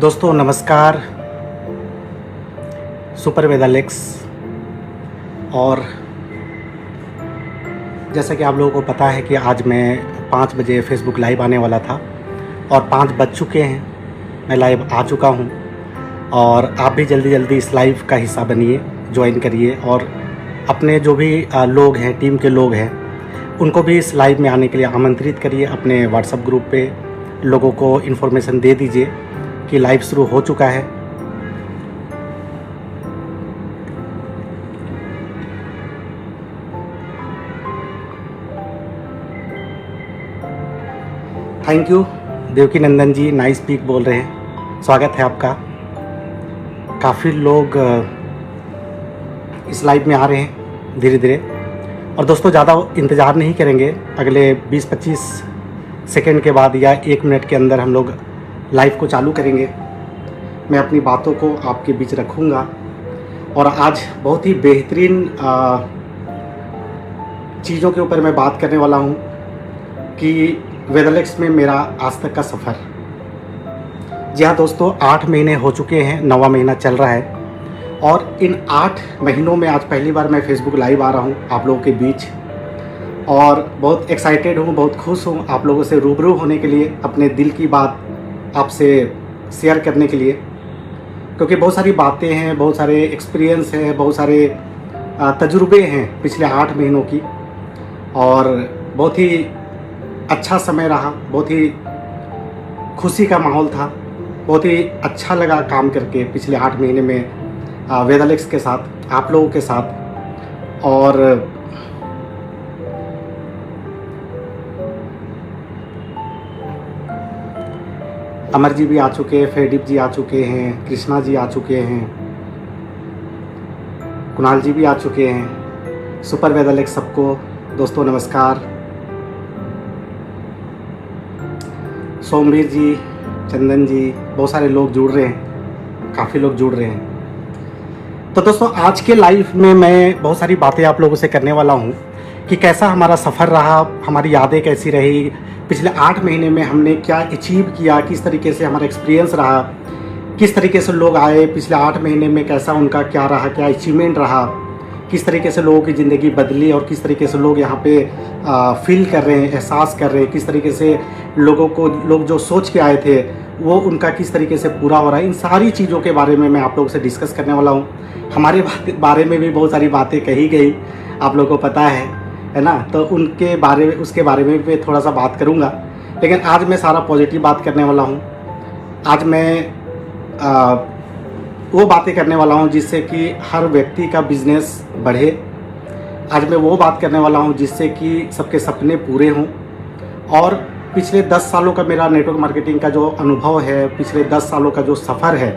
दोस्तों नमस्कार। सुपर वेदालेक्स। और जैसा कि आप लोगों को पता है कि आज मैं 5 बजे फेसबुक लाइव आने वाला था और 5 बज चुके हैं, मैं लाइव आ चुका हूं। और आप भी जल्दी जल्दी इस लाइव का हिस्सा बनिए, ज्वाइन करिए और अपने जो भी लोग हैं, टीम के लोग हैं, उनको भी इस लाइव में आने के लिए आमंत्रित करिए। अपने व्हाट्सएप ग्रुप पे लोगों को इन्फॉर्मेशन दे दीजिए कि लाइव शुरू हो चुका है। Thank you Devaki Nandan ji, nice speak बोल रहे हैं, स्वागत है आपका। काफ़ी लोग इस लाइव में आ रहे हैं धीरे धीरे। और दोस्तों ज़्यादा इंतज़ार नहीं करेंगे, अगले 20-25 सेकंड के बाद या 1 मिनट के अंदर हम लोग लाइव को चालू करेंगे। मैं अपनी बातों को आपके बीच रखूँगा और आज बहुत ही बेहतरीन चीज़ों के ऊपर मैं बात करने वाला हूँ कि वेदालेक्स में मेरा आज तक का सफ़र। जी हाँ दोस्तों, 8 महीने हो चुके हैं, 9वां महीना चल रहा है और इन 8 महीनों में आज पहली बार मैं फेसबुक लाइव आ रहा हूँ आप लोगों के बीच। और बहुत एक्साइटेड हूँ, बहुत खुश हूँ आप लोगों से रूबरू होने के लिए, अपने दिल की बात आपसे शेयर करने के लिए। क्योंकि बहुत सारी बातें हैं, बहुत सारे एक्सपीरियंस हैं, बहुत सारे तजुर्बे हैं पिछले 8 महीनों की। और बहुत ही अच्छा समय रहा, बहुत ही खुशी का माहौल था, बहुत ही अच्छा लगा काम करके पिछले 8 महीने में वेदालेक्स के साथ, आप लोगों के साथ। और अमर जी भी आ चुके हैं, फेडीप जी आ चुके हैं, कृष्णा जी आ चुके हैं, कुणाल जी भी आ चुके हैं। सुपर वेदालेक्स सबको दोस्तों नमस्कार। सोमवीर जी, चंदन जी, बहुत सारे लोग जुड़ रहे हैं, काफ़ी लोग जुड़ रहे हैं। तो दोस्तों आज के लाइव में मैं बहुत सारी बातें आप लोगों से करने वाला हूं कि कैसा हमारा सफ़र रहा, हमारी यादें कैसी रही, पिछले 8 महीने में हमने क्या अचीव किया, किस तरीके से हमारा एक्सपीरियंस रहा, किस तरीके से लोग आए पिछले 8 महीने में, कैसा उनका क्या रहा, क्या अचीवमेंट रहा, किस तरीके से लोगों की ज़िंदगी बदली और किस तरीके से लोग यहाँ पे फील कर रहे हैं, एहसास कर रहे हैं, किस तरीके से लोग जो सोच के आए थे वो उनका किस तरीके से पूरा हो रहा है। इन सारी चीज़ों के बारे में मैं आप लोगों से डिस्कस करने वाला हूँ। हमारे बारे में भी बहुत सारी बातें कही गई, आप लोगों को पता है ना, तो उसके बारे में भी थोड़ा सा बात करूँगा। लेकिन आज मैं सारा पॉजिटिव बात करने वाला हूँ। आज मैं वो बातें करने वाला हूँ जिससे कि हर व्यक्ति का बिजनेस बढ़े। आज मैं वो बात करने वाला हूँ जिससे कि सबके सपने पूरे हों। और पिछले 10 सालों का मेरा नेटवर्क मार्केटिंग का जो अनुभव है, पिछले 10 सालों का जो सफ़र है,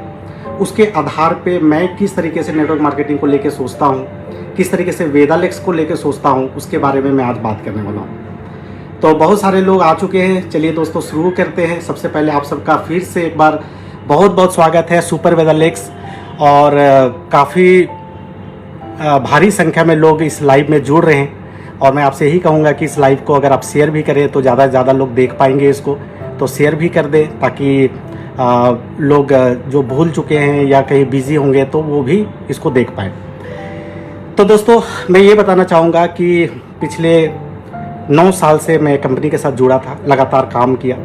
उसके आधार पे मैं किस तरीके से नेटवर्क मार्केटिंग को लेके सोचता हूँ, किस तरीके से वेदालेक्स को लेके सोचता हूँ, उसके बारे में मैं आज बात करने वाला हूँ। तो बहुत सारे लोग आ चुके हैं, चलिए दोस्तों शुरू करते हैं। सबसे पहले आप सबका फिर से एक बार बहुत बहुत स्वागत है सुपर वेदालेक्स। और काफ़ी भारी संख्या में लोग इस लाइव में जुड़ रहे हैं और मैं आपसे यही कहूँगा कि इस लाइव को अगर आप शेयर भी करें तो ज़्यादा से ज़्यादा लोग देख पाएंगे इसको, तो शेयर भी कर दें ताकि लोग जो भूल चुके हैं या कहीं बिजी होंगे तो वो भी इसको देख पाएँ। तो दोस्तों मैं ये बताना चाहूँगा कि पिछले 9 साल से मैं कंपनी के साथ जुड़ा था, लगातार काम किया,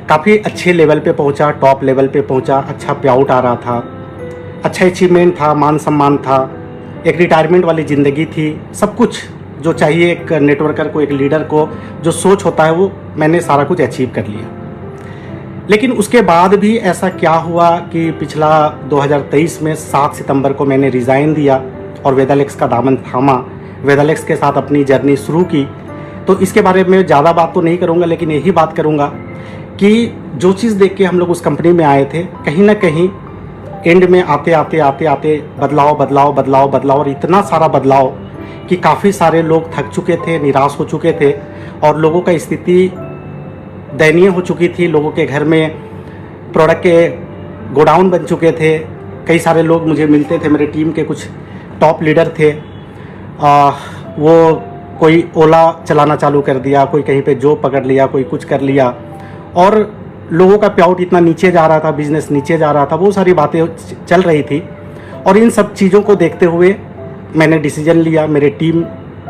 काफ़ी अच्छे लेवल पे पहुँचा, टॉप लेवल पे पहुँचा, अच्छा पे आउट आ रहा था, अच्छा अचीवमेंट था, मान सम्मान था, एक रिटायरमेंट वाली ज़िंदगी थी, सब कुछ जो चाहिए एक नेटवर्कर को, एक लीडर को जो सोच होता है वो मैंने सारा कुछ अचीव कर लिया। लेकिन उसके बाद भी ऐसा क्या हुआ कि पिछला 2023 में 7 सितंबर को मैंने रिज़ाइन दिया और वेदालेक्स का दामन थामा, वेदालेक्स के साथ अपनी जर्नी शुरू की। तो इसके बारे में ज़्यादा बात तो नहीं करूँगा, लेकिन यही बात करूँगा कि जो चीज़ देख के हम लोग उस कंपनी में आए थे, कहीं ना कहीं एंड में आते आते बदलाव और इतना सारा बदलाव कि काफ़ी सारे लोग थक चुके थे, निराश हो चुके थे और लोगों का स्थिति दयनीय हो चुकी थी। लोगों के घर में प्रोडक्ट के गोडाउन बन चुके थे। कई सारे लोग मुझे मिलते थे, मेरे टीम के कुछ टॉप लीडर थे, वो कोई ओला चलाना चालू कर दिया, कोई कहीं पे जॉब पकड़ लिया, कोई कुछ कर लिया और लोगों का पे आउट इतना नीचे जा रहा था, बिजनेस नीचे जा रहा था, बहुत सारी बातें चल रही थी। और इन सब चीज़ों को देखते हुए मैंने डिसीजन लिया, मेरे टीम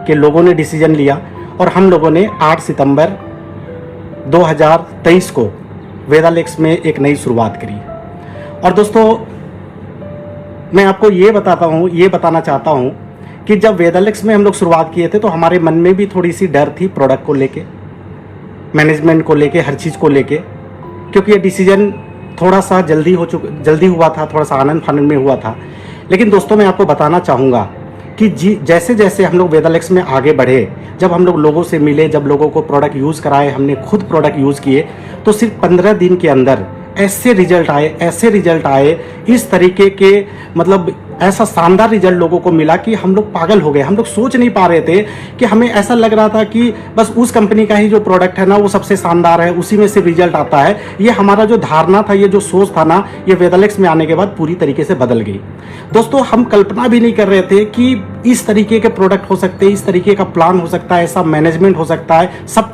के लोगों ने डिसीजन लिया और हम लोगों ने 8 सितंबर 2023 को वेदालेक्स में एक नई शुरुआत करी। और दोस्तों मैं आपको ये बताना चाहता हूँ कि जब वेदालेक्स में हम लोग शुरुआत किए थे तो हमारे मन में भी थोड़ी सी डर थी, प्रोडक्ट को लेके, मैनेजमेंट को लेके, हर चीज़ को लेके, क्योंकि ये डिसीजन थोड़ा सा जल्दी हुआ था, थोड़ा सा आनंद फानंद में हुआ था। लेकिन दोस्तों मैं आपको बताना चाहूँगा कि जैसे जैसे हम लोग वेदालेक्स में आगे बढ़े, जब हम लोग लोगों से मिले, जब लोगों को प्रोडक्ट यूज़ कराए, हमने खुद प्रोडक्ट यूज़ किए, तो सिर्फ 15 दिन के अंदर ऐसे रिजल्ट आए, इस तरीके के मतलब ऐसा शानदार रिजल्ट लोगों को मिला कि हम लोग पागल हो गए। हम लोग सोच नहीं पा रहे थे कि हमें ऐसा लग रहा था कि बस उस कंपनी का ही जो प्रोडक्ट है ना वो सबसे शानदार है, उसी में से रिजल्ट आता है। ये हमारा जो धारणा था, ये जो सोच था ना, ये वेदालेक्स में आने के बाद पूरी तरीके से बदल गई। दोस्तों हम कल्पना भी नहीं कर रहे थे कि इस तरीके के प्रोडक्ट हो सकते हैं, इस तरीके का प्लान हो सकता है, ऐसा मैनेजमेंट हो सकता है। सब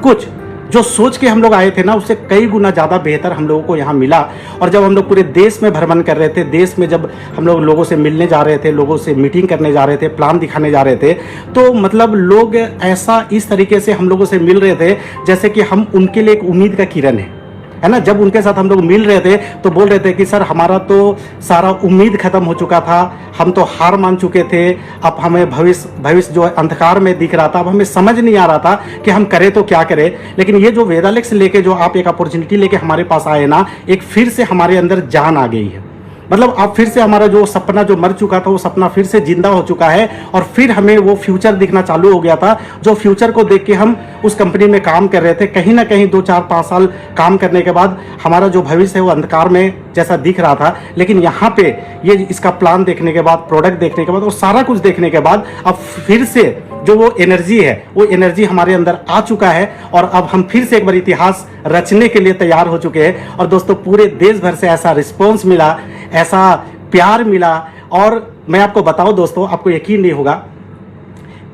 कुछ जो सोच के हम लोग आए थे ना, उससे कई गुना ज़्यादा बेहतर हम लोगों को यहाँ मिला। और जब हम लोग पूरे देश में भ्रमण कर रहे थे, देश में जब हम लोग लोगों से मिलने जा रहे थे, लोगों से मीटिंग करने जा रहे थे, प्लान दिखाने जा रहे थे, तो मतलब लोग ऐसा इस तरीके से हम लोगों से मिल रहे थे जैसे कि हम उनके लिए एक उम्मीद का किरण है ना। जब उनके साथ हम लोग मिल रहे थे तो बोल रहे थे कि सर हमारा तो सारा उम्मीद खत्म हो चुका था, हम तो हार मान चुके थे, अब हमें भविष्य जो अंधकार में दिख रहा था, अब हमें समझ नहीं आ रहा था कि हम करें तो क्या करें। लेकिन ये जो वेदालेक्स लेके जो आप एक अपॉर्चुनिटी लेके हमारे पास आए ना, एक फिर से हमारे अंदर जान आ गई है। मतलब अब फिर से हमारा जो सपना जो मर चुका था, वो सपना फिर से जिंदा हो चुका है और फिर हमें वो फ्यूचर दिखना चालू हो गया था, जो फ्यूचर को देख के हम उस कंपनी में काम कर रहे थे। कहीं ना कहीं 2, 4, 5 साल काम करने के बाद हमारा जो भविष्य है वो अंधकार में जैसा दिख रहा था। लेकिन यहाँ पे ये इसका प्लान देखने के बाद, प्रोडक्ट देखने के बाद और सारा कुछ देखने के बाद अब फिर से जो वो एनर्जी है, वो एनर्जी हमारे अंदर आ चुका है और अब हम फिर से एक बार इतिहास रचने के लिए तैयार हो चुके हैं। और दोस्तों पूरे देश भर से ऐसा रिस्पॉन्स मिला, ऐसा प्यार मिला। और मैं आपको बताऊं दोस्तों, आपको यकीन नहीं होगा,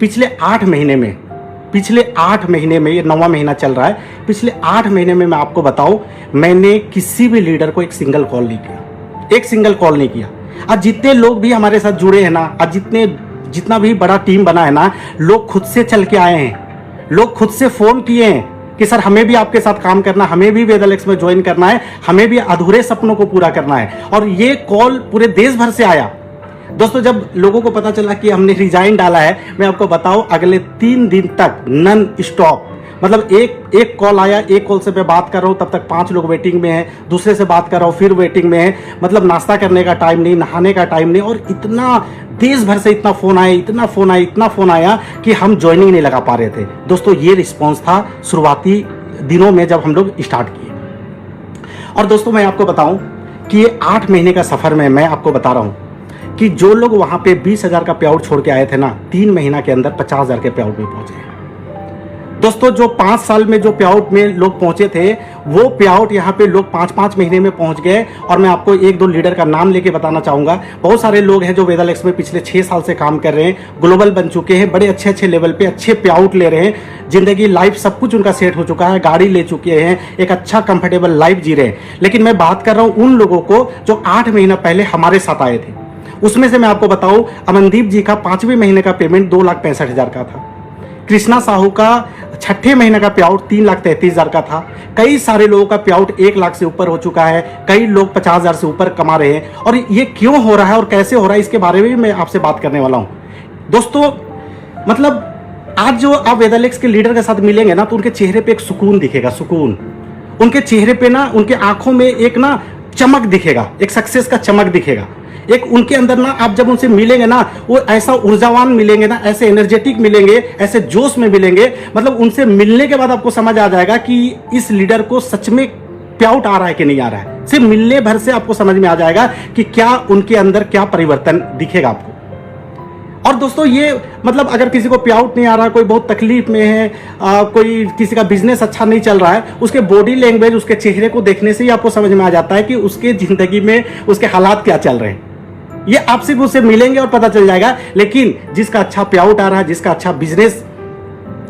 पिछले 8 महीने में, ये 9वां महीना चल रहा है, पिछले 8 महीने में मैं आपको बताऊं, मैंने किसी भी लीडर को एक सिंगल कॉल नहीं किया। आज जितने लोग भी हमारे साथ जुड़े हैं ना, आज जितना भी बड़ा टीम बना है ना, लोग खुद से चल के आए हैं, लोग खुद से फोन किए हैं कि सर हमें भी आपके साथ काम करना, हमें भी वेदालेक्स में ज्वाइन करना है, हमें भी अधूरे सपनों को पूरा करना है। और ये कॉल पूरे देश भर से आया। दोस्तों जब लोगों को पता चला कि हमने रिजाइन डाला है, मैं आपको बताऊं अगले 3 दिन तक नन स्टॉप, मतलब एक कॉल आया, एक कॉल से मैं बात कर रहा हूँ, तब तक 5 लोग वेटिंग में हैं, दूसरे से बात कर रहा हूँ, फिर वेटिंग में है। मतलब नाश्ता करने का टाइम नहीं, नहाने का टाइम नहीं। और इतना देश भर से इतना फोन आया कि हम ज्वाइनिंग नहीं लगा पा रहे थे। दोस्तों ये रिस्पॉन्स था शुरुआती दिनों में जब हम लोग स्टार्ट किए। और दोस्तों मैं आपको बताऊं कि ये 8 महीने का सफर में मैं आपको बता रहा हूं कि जो लोग वहां पे 20,000 का पे आउट छोड़ के आए थे ना, 3 महीना के अंदर 50,000 के पे आउट में पहुंचे। दोस्तों जो 5 साल में जो पे आउट में लोग पहुंचे थे, वो पे आउट यहाँ पे लोग 5-5 महीने में पहुंच गए। और मैं आपको 1-2 लीडर का नाम लेके बताना चाहूंगा। बहुत सारे लोग हैं जो वेदालेक्स में पिछले 6 साल से काम कर रहे हैं, ग्लोबल बन चुके हैं, बड़े अच्छे लेवल पे अच्छे पे आउट ले रहे हैं, जिंदगी लाइफ सब कुछ उनका सेट हो चुका है, गाड़ी ले चुके हैं, एक अच्छा कंफर्टेबल लाइफ जी रहे हैं। लेकिन मैं बात कर रहा हूँ उन लोगों को जो 8 महीना पहले हमारे साथ आए थे। उसमें से मैं आपको बताऊं, अमनदीप जी का 5वें महीने का पेमेंट 2,65,000 का था। कृष्णा साहू का 6ठे महीने का पे आउट 3,33,000 का था। कई सारे लोगों का पे आउट 1 लाख से ऊपर हो चुका है, कई लोग 50,000 से ऊपर कमा रहे हैं। और ये क्यों हो रहा है और कैसे हो रहा है, इसके बारे में भी मैं आपसे बात करने वाला हूं। दोस्तों मतलब आज जो आप वेदालेक्स के लीडर के साथ मिलेंगे ना, तो उनके चेहरे पे एक सुकून दिखेगा, सुकून। उनके चेहरे पे ना, उनके आंखों में एक ना चमक दिखेगा, एक सक्सेस का चमक दिखेगा। एक उनके अंदर ना, आप जब उनसे मिलेंगे ना, वो ऐसा ऊर्जावान मिलेंगे ना, ऐसे एनर्जेटिक मिलेंगे, ऐसे जोश में मिलेंगे। मतलब उनसे मिलने के बाद आपको समझ आ जाएगा कि इस लीडर को सच में पे आउट आ रहा है कि नहीं आ रहा है। सिर्फ मिलने भर से आपको समझ में आ जाएगा कि क्या उनके अंदर क्या परिवर्तन दिखेगा आपको। और दोस्तों ये मतलब अगर किसी को पे आउट नहीं आ रहा, कोई बहुत तकलीफ में है, कोई किसी का बिजनेस अच्छा नहीं चल रहा है, उसके बॉडी लैंग्वेज, उसके चेहरे को देखने से ही आपको समझ में आ जाता है कि उसके जिंदगी में उसके हालात क्या चल रहे हैं। ये आप सिर्फ उससे मिलेंगे और पता चल जाएगा। लेकिन जिसका अच्छा पे आउट आ रहा है, जिसका अच्छा बिजनेस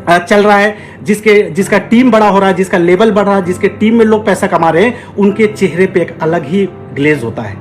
चल रहा है, जिसका टीम बड़ा हो रहा है, जिसका लेवल बढ़ रहा है, जिसके टीम में लोग पैसा कमा रहे हैं, उनके चेहरे पे एक अलग ही ग्लेज होता है।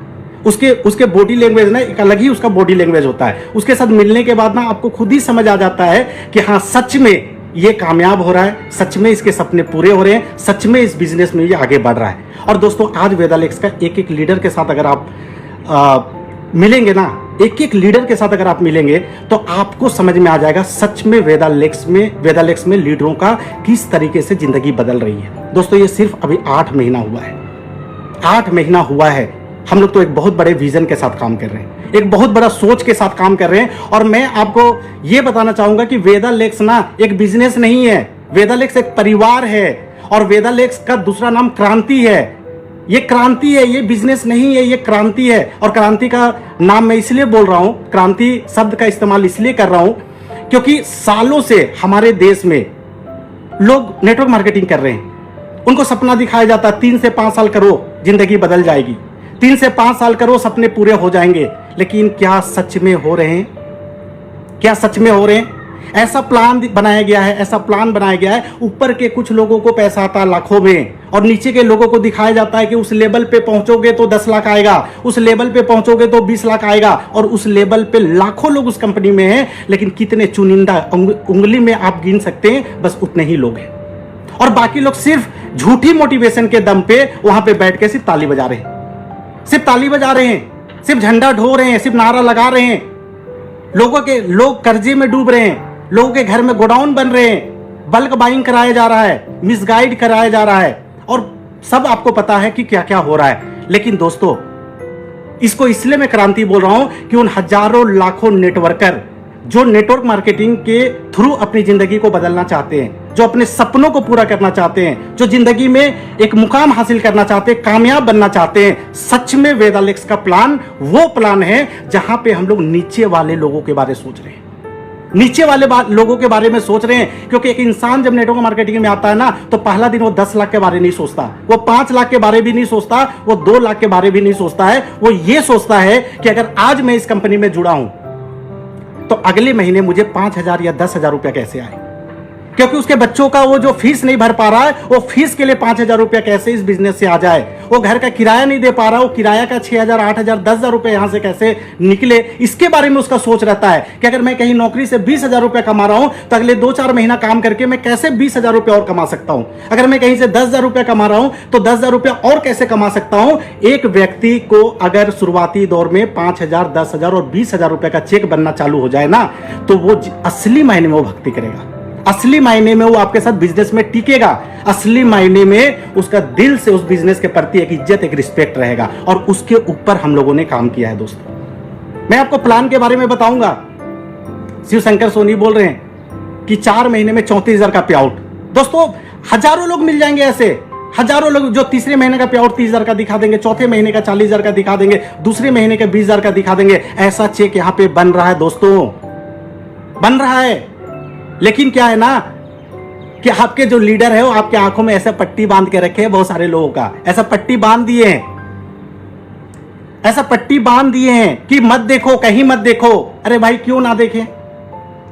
उसके बॉडी लैंग्वेज ना एक अलग ही उसका बॉडी लैंग्वेज होता है। उसके साथ मिलने के बाद ना आपको खुद ही समझ आ जाता है कि हाँ, सच में ये कामयाब हो रहा है, सच में इसके सपने पूरे हो रहे हैं, सच में इस बिजनेस में ये आगे बढ़ रहा है। और दोस्तों, आज वेदालेक्स का एक एक लीडर के साथ अगर आप मिलेंगे ना, एक एक लीडर के साथ अगर आप मिलेंगे तो आपको समझ में आ जाएगा सच में वेदालेक्स में लीडरों का किस तरीके से जिंदगी बदल रही है। दोस्तों, ये सिर्फ अभी 8 महीना हुआ है, 8 महीना हुआ है। हम लोग तो एक बहुत बड़े विजन के साथ काम कर रहे हैं, एक बहुत बड़ा सोच के साथ काम कर रहे हैं। और मैं आपको ये बताना चाहूंगा कि वेदालेक्स ना एक बिजनेस नहीं है, वेदालेक्स एक परिवार है। और वेदालेक्स का दूसरा नाम क्रांति है। ये क्रांति है, ये बिजनेस नहीं है, ये क्रांति है। और क्रांति का नाम मैं इसलिए बोल रहा हूं, क्रांति शब्द का इस्तेमाल इसलिए कर रहा हूं क्योंकि सालों से हमारे देश में लोग नेटवर्क मार्केटिंग कर रहे हैं। उनको सपना दिखाया जाता है 3 से 5 साल करो जिंदगी बदल जाएगी, 3 से 5 साल करो सपने पूरे हो जाएंगे। लेकिन क्या सच में हो रहे हैं? क्या सच में हो रहे हैं? ऐसा प्लान बनाया गया है, ऐसा प्लान बनाया गया है, ऊपर के कुछ लोगों को पैसा आता है लाखों में, और नीचे के लोगों को दिखाया जाता है कि उस लेवल पे पहुंचोगे तो 10 लाख आएगा, उस लेवल पे पहुंचोगे तो 20 लाख आएगा। और उस लेवल पे लाखों लोग उस कंपनी में हैं, लेकिन कितने चुनिंदा उंगली में आप गिन सकते हैं, बस उतने ही लोग हैं। और बाकी लोग सिर्फ झूठी मोटिवेशन के दम पे वहां पे बैठ के सिर्फ ताली बजा रहे हैं, सिर्फ ताली बजा रहे हैं, सिर्फ झंडा ढो रहे हैं, सिर्फ नारा लगा रहे हैं। लोग कर्जे में डूब रहे हैं, लोगों के घर में गोडाउन बन रहे हैं, बल्क बाइंग कराया जा रहा है, मिसगाइड कराया जा रहा है, और सब आपको पता है कि क्या क्या हो रहा है। लेकिन दोस्तों, इसको इसलिए मैं क्रांति बोल रहा हूं कि उन हजारों लाखों नेटवर्कर जो नेटवर्क मार्केटिंग के थ्रू अपनी जिंदगी को बदलना चाहते हैं, जो अपने सपनों को पूरा करना चाहते हैं, जो जिंदगी में एक मुकाम हासिल करना चाहते हैं, कामयाब बनना चाहते हैं, सच में वेदालेक्स का प्लान वो प्लान है जहां पे हम लोग नीचे वाले लोगों के बारे में सोच रहे हैं, नीचे वाले लोगों के बारे में सोच रहे हैं। क्योंकि एक इंसान जब नेटवर्क मार्केटिंग में आता है ना, तो पहला दिन वो 10 लाख के बारे नहीं सोचता, वो 5 लाख के बारे भी नहीं सोचता, वो 2 लाख के बारे भी नहीं सोचता है। वो ये सोचता है कि अगर आज मैं इस कंपनी में जुड़ा हूं तो अगले महीने मुझे 5,000 या 10,000 रुपया कैसे आए, क्योंकि उसके बच्चों का वो जो फीस नहीं भर पा रहा है, वो फीस के लिए 5,000 रुपया कैसे इस बिजनेस से आ जाए। वो घर का किराया नहीं दे पा रहा, वो किराया का 6,000, 8,000, 10,000 रुपये यहां से कैसे निकले, इसके बारे में उसका सोच रहता है कि अगर मैं कहीं नौकरी से 20,000 रुपया कमा रहा हूं तो अगले 2-4 महीना काम करके मैं कैसे 20,000 रुपया और कमा सकता हूं। अगर मैं कहीं से 10,000 रुपया कमा रहा हूं तो 10,000 रुपया और कैसे कमा सकता हूं। एक व्यक्ति को अगर शुरुआती दौर में 5,000, 10,000 और 20,000 रुपया का चेक बनना चालू हो जाए ना, तो वो असली मायने में वो भक्ति करेगा, असली मायने में वो आपके साथ बिजनेस में टिकेगा, असली मायने में उसका दिल से उस बिजनेस के प्रति एक इज्जत, एक रिस्पेक्ट रहेगा। और उसके ऊपर हम लोगों ने काम किया है। दोस्तों, मैं आपको प्लान के बारे में बताऊंगा। शिव शंकर सोनी बोल रहे हैं कि 4 महीने में 34,000 का पे आउट। दोस्तों, हजारों लोग मिल जाएंगे ऐसे, हजारों लोग जो तीसरे महीने का पे आउट 30,000 का दिखा देंगे, चौथे महीने का 40,000 का दिखा देंगे, दूसरे महीने का 20,000 का दिखा देंगे। ऐसा चेक यहां पे बन रहा है दोस्तों, बन रहा है। लेकिन क्या है ना कि आपके जो लीडर है वो आपके आंखों में ऐसा पट्टी बांध के रखे हैं, बहुत सारे लोगों का ऐसा पट्टी बांध दिए हैं, ऐसा पट्टी बांध दिए हैं कि मत देखो, कहीं मत देखो। अरे भाई, क्यों ना देखें,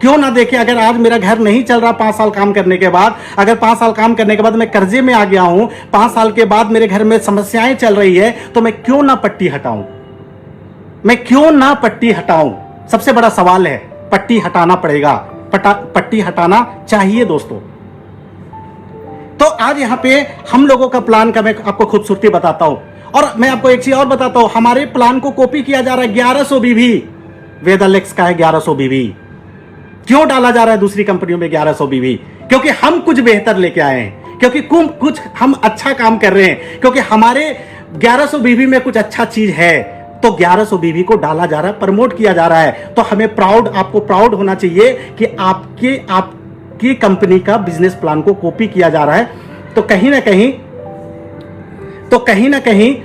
क्यों ना देखें। अगर आज मेरा घर नहीं चल रहा 5 साल काम करने के बाद, अगर 5 साल काम करने के बाद मैं कर्जे में आ गया हूं, 5 साल के बाद मेरे घर में समस्याएं चल रही है, तो मैं क्यों ना पट्टी हटाऊं, मैं क्यों ना पट्टी हटाऊं। सबसे बड़ा सवाल है, पट्टी हटाना पड़ेगा, पट्टी हटाना चाहिए दोस्तों। तो आज यहां पे हम लोगों का प्लान का मैं आपको खूबसूरती बताता हूं। और मैं आपको एक चीज और बताता हूं, हमारे प्लान को कॉपी किया जा रहा है 1100 बीबी, वेदालेक्स का है 1100 बीबी। क्यों डाला जा रहा है दूसरी कंपनियों में 1100 बीबी? क्योंकि हम कुछ बेहतर लेके आए हैं, क्योंकि कुछ हम अच्छा काम कर रहे हैं, क्योंकि हमारे 1100 बीबी में कुछ अच्छा चीज है। तो 1100 बीबी को डाला जा रहा है, प्रमोट किया जा रहा है। तो हमें आपको प्राउड होना चाहिए कि आपकी कंपनी का बिजनेस प्लान को कॉपी किया जा रहा है। तो कहीं ना कहीं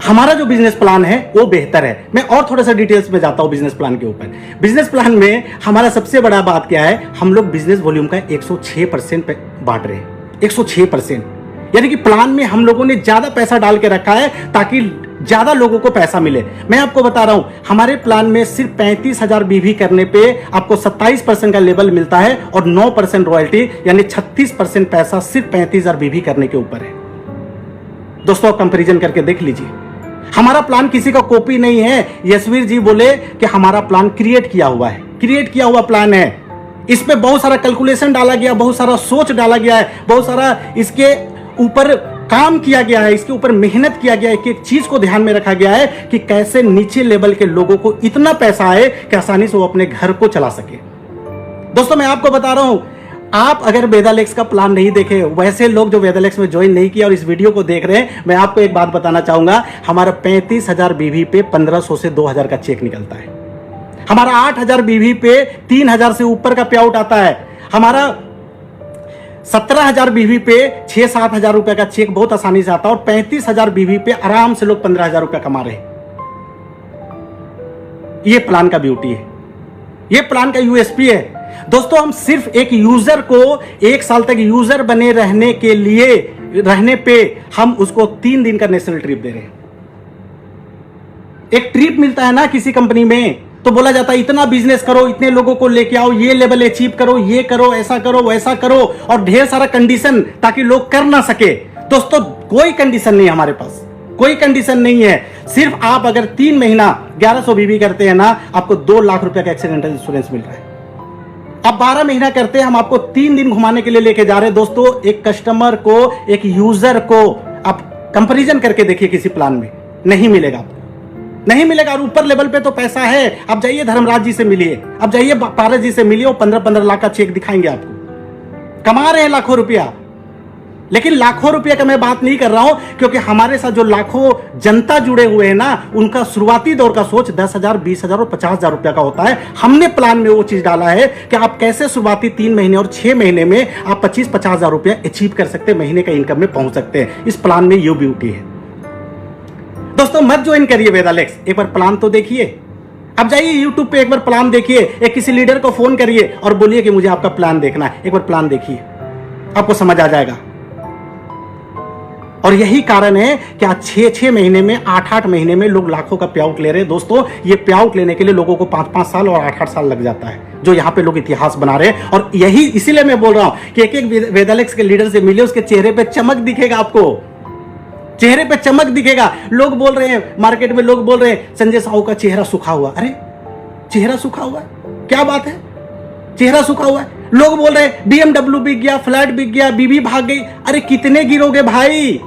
हमारा जो बिजनेस प्लान है वो बेहतर है। मैं और थोड़ा सा डिटेल्स में जाता हूं बिजनेस प्लान के ऊपर। बिजनेस प्लान में हमारा सबसे बड़ा बात क्या है, हम लोग बिजनेस वॉल्यूम का 106% बांट रहे हैं, 106%। यानी कि प्लान में हम लोगों ने ज्यादा पैसा डाल के रखा है ताकि ज्यादा लोगों को पैसा मिले। मैं आपको बता रहा हूं, हमारे प्लान में सिर्फ 35,000 बीवी करने पे आपको 27% का लेवल मिलता है और 9% रॉयल्टी, यानी 36% पैसा सिर्फ 35,000 बीवी करने के ऊपर है। दोस्तों कंपैरिजन करके देख लीजिए। हमारा प्लान किसी का कॉपी नहीं है। यशवीर जी बोले कि हमारा प्लान क्रिएट किया हुआ है, क्रिएट किया हुआ प्लान है। इस पे बहुत सारा कैलकुलेशन डाला गया, बहुत सारा सोच डाला गया है, बहुत सारा इसके ऊपर काम किया गया है, इसके ऊपर मेहनत किया गया है। एक चीज को ध्यान में रखा गया है कि कैसे नीचे लेवल के लोगों को इतना पैसा आए कि आसानी से वो अपने घर को चला सके। दोस्तों मैं आपको बता रहा हूं, आप अगर वेदालेक्स का प्लान नहीं देखे, वैसे लोग जो वेदालेक्स में ज्वाइन नहीं किया और इस वीडियो को देख रहे हैं, मैं आपको एक बात बताना चाहूंगा, हमारा 35,000 बीवी पे 1,500 से 2,000 का चेक निकलता है। हमारा 8,000 बीवी पे 3,000 से ऊपर का पे आउट आता है। हमारा 17,000 बीवी पे 6-7 हजार रुपए का चेक बहुत आसानी से आता है और 35,000 बीवी पे आराम से लोग 15,000 रुपए कमा रहे हैं। ये प्लान का ब्यूटी है, ये प्लान का यूएसपी है। दोस्तों हम सिर्फ एक यूजर को 1 साल तक यूजर बने रहने पे हम उसको 3 दिन का नेशनल ट्रिप दे रहे हैं। एक ट्रिप मिलता है ना किसी कंपनी में, तो बोला जाता है इतना बिजनेस करो, इतने लोगों को लेके आओ, ये लेवल अचीव करो, ये करो, ऐसा करो, वैसा करो, और ढेर सारा कंडीशन ताकि लोग कर ना सके। दोस्तों कोई कंडीशन नहीं है हमारे पास, कोई कंडीशन नहीं है। सिर्फ आप अगर 3 महीना 1100 बीवी करते हैं ना, आपको 2 लाख रुपए का एक्सीडेंटल इंश्योरेंस मिल रहा है। अब 12 महीना करते हैं, हम आपको 3 दिन घुमाने के लिए लेके जा रहे हैं। दोस्तों एक कस्टमर को, एक यूजर को आप कंपैरिजन करके देखिए, किसी प्लान में नहीं मिलेगा आपको, नहीं मिलेगा। और ऊपर लेवल पे तो पैसा है। आप जाइए धर्मराज जी से मिलिए, आप जाइए पारस जी से मिलिए, वो 15-15 लाख का चेक दिखाएंगे आपको। कमा रहे हैं लाखों रुपया। लेकिन लाखों रुपये का मैं बात नहीं कर रहा हूं, क्योंकि हमारे साथ जो लाखों जनता जुड़े हुए हैं ना, उनका शुरुआती दौर का सोच 10,000, 20,000 और 50,000 रुपया का होता है। हमने प्लान में वो चीज डाला है कि आप कैसे शुरुआती 3 महीने और 6 महीने में आप 25-50,000 रुपया अचीव कर सकते हैं, महीने का इनकम में पहुंच सकते हैं। इस प्लान में ये ब्यूटी है। दोस्तों मत ज्वाइन करिए वेदालेक्स, एक बार प्लान तो देखिए। अब जाइए यूट्यूब पे एक बार प्लान देखिए, एक किसी लीडर को फोन करिए और बोलिए कि मुझे आपका प्लान देखना है। एक बार प्लान देखिए, आपको समझ आ जाएगा। और यही कारण है कि आज 6-6 महीने में, 8-8 महीने में लोग लाखों का पे आउट ले रहे हैं। दोस्तों ये पे आउट लेने के लिए लोगों को 5-5 साल और 8-8 साल लग जाता है, जो यहाँ पे लोग इतिहास बना रहे हैं। और यही इसीलिए मैं बोल रहा हूं कि एक वेदालेक्स के लीडर से मिले, उसके चेहरे पे चमक दिखेगा, आपको चेहरे पे चमक दिखेगा। लोग बोल रहे हैं, मार्केट में लोग बोल रहे हैं संजय साहू का चेहरा सूखा हुआ। अरे चेहरा सूखा हुआ, क्या बात है, चेहरा सूखा हुआ है। लोग बोल रहे हैं BMW बिक गया, फ्लैट बिक गया, बीवी भाग गई। अरे कितने गिरोगे भाई,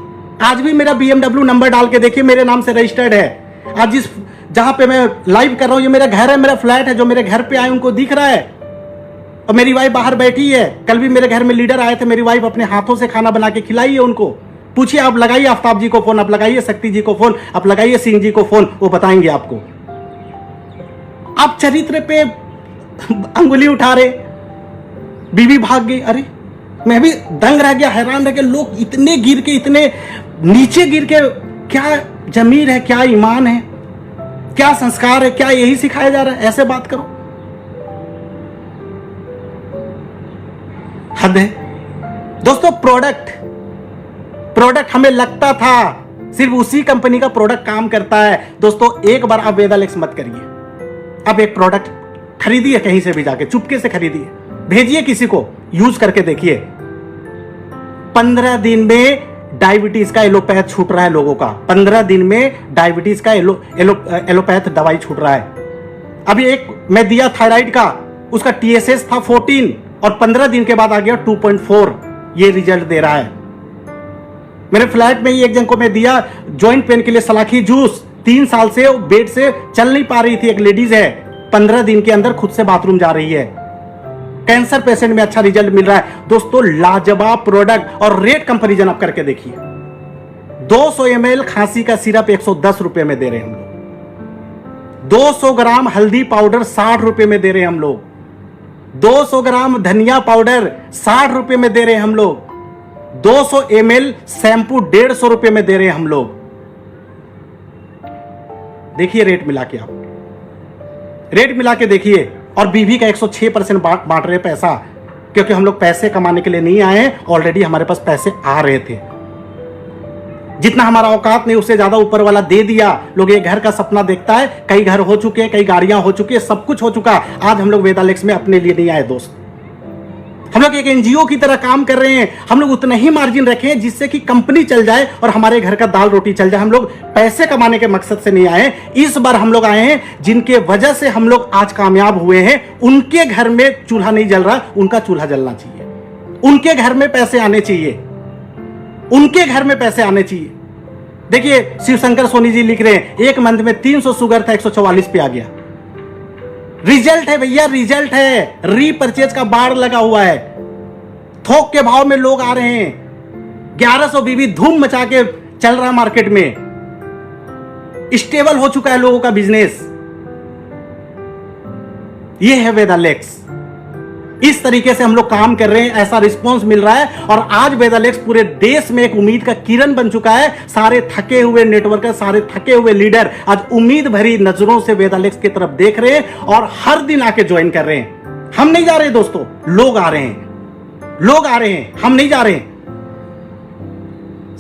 आज भी मेरा BMW नंबर डाल के देखिए, मेरे नाम से रजिस्टर्ड है। आज जिस जहां पे मैं लाइव कर रहा हूं, ये मेरा घर है, मेरा फ्लैट है। जो मेरे घर पे आए उनको दिख रहा है। और मेरी वाइफ बाहर बैठी है। कल भी मेरे घर में लीडर आए थे, मेरी वाइफ अपने हाथों से खाना बना के खिलाई है उनको। पूछिए, आप लगाइए आफ्ताब जी को फोन, आप लगाइए शक्ति जी को फोन, आप लगाइए सिंह जी को फोन, वो बताएंगे आपको। आप चरित्र पे अंगुली उठा रहे, बीवी भाग गई। अरे मैं भी दंग रह गया, हैरान रह गया। लोग इतने गिर के, इतने नीचे गिर के, क्या जमीर है, क्या ईमान है, क्या संस्कार है, क्या यही सिखाया जा रहा है? ऐसे बात करो, हद है। दोस्तों प्रोडक्ट हमें लगता था सिर्फ उसी कंपनी का प्रोडक्ट काम करता है। दोस्तों एक बार आप वेदालेक्स मत करिए, आप एक प्रोडक्ट खरीदिए, कहीं से भी जाके चुपके से खरीदिए, भेजिए किसी को, यूज करके देखिए। 15 दिन में डायबिटीज का एलोपैथ छूट रहा है लोगों का। 15 दिन में डायबिटीज का एलोपैथ दवाई छूट रहा है। अभी एक मैं दिया थायराइड का, उसका TSH था 14 और 15 दिन के बाद आ गया 2.4। ये रिजल्ट दे रहा है। मेरे फ्लैट में ही एक जन को मैं दिया जॉइंट पेन के लिए सलाखी जूस, 3 साल से बेड से चल नहीं पा रही थी, एक लेडीज है, 15 दिन के अंदर खुद से बाथरूम जा रही है। कैंसर पेशेंट में अच्छा रिजल्ट मिल रहा है। दोस्तों लाजवाब प्रोडक्ट। और रेट कंपैरिजन आप करके देखिए, 200 ml खांसी का सिरप 110 रुपए में दे रहे हैं हम लोग। 200 ग्राम हल्दी पाउडर 60 रुपए में दे रहे हैं हम लोग। 200 ग्राम धनिया पाउडर 60 रुपए में दे रहे हैं हम लोग। 200 ml शैंपू 150 रुपए में दे रहे हैं हम लोग। देखिए रेट मिला के, आप रेट मिला के देखिए। और बीवी का 106% बांट रहे पैसा, क्योंकि हम लोग पैसे कमाने के लिए नहीं आए, ऑलरेडी हमारे पास पैसे आ रहे थे। जितना हमारा औकात नहीं उससे ज्यादा ऊपर वाला दे दिया। लोग ये घर का सपना देखता है, कई घर हो चुके हैं, कई गाड़ियां हो चुकी है, सब कुछ हो चुका। आज हम लोग वेदालेक्स में अपने लिए नहीं आए दोस्त, हम लोग एक एनजीओ की तरह काम कर रहे हैं। हम लोग उतना ही मार्जिन रखें जिससे कि कंपनी चल जाए और हमारे घर का दाल रोटी चल जाए। हम लोग पैसे कमाने के मकसद से नहीं आए। इस बार हम लोग आए हैं जिनके वजह से हम लोग आज कामयाब हुए हैं। उनके घर में चूल्हा नहीं जल रहा, उनका चूल्हा जलना चाहिए। उनके घर में पैसे आने चाहिए, उनके घर में पैसे आने चाहिए। देखिए शिवशंकर सोनी जी लिख रहे हैं, एक मंथ में 300 शुगर था 144 पे आ गया। रिजल्ट है भैया, रिजल्ट है। रीपरचेज का बाढ़ लगा हुआ है, थोक के भाव में लोग आ रहे हैं। 1100 बीबी धूम मचा के चल रहा है मार्केट में, स्टेबल हो चुका है लोगों का बिजनेस। ये है वेदालेक्स। इस तरीके से हम लोग काम कर रहे हैं, ऐसा रिस्पांस मिल रहा है। और आज वेदालेक्स पूरे देश में एक उम्मीद का किरण बन चुका है। सारे थके हुए नेटवर्कर, सारे थके हुए लीडर आज उम्मीद भरी नजरों से वेदालेक्स की तरफ देख रहे हैं और हर दिन आके ज्वाइन कर रहे हैं। हम नहीं जा रहे दोस्तों, लोग आ रहे हैं, लोग आ रहे हैं, हम नहीं जा रहे हैं।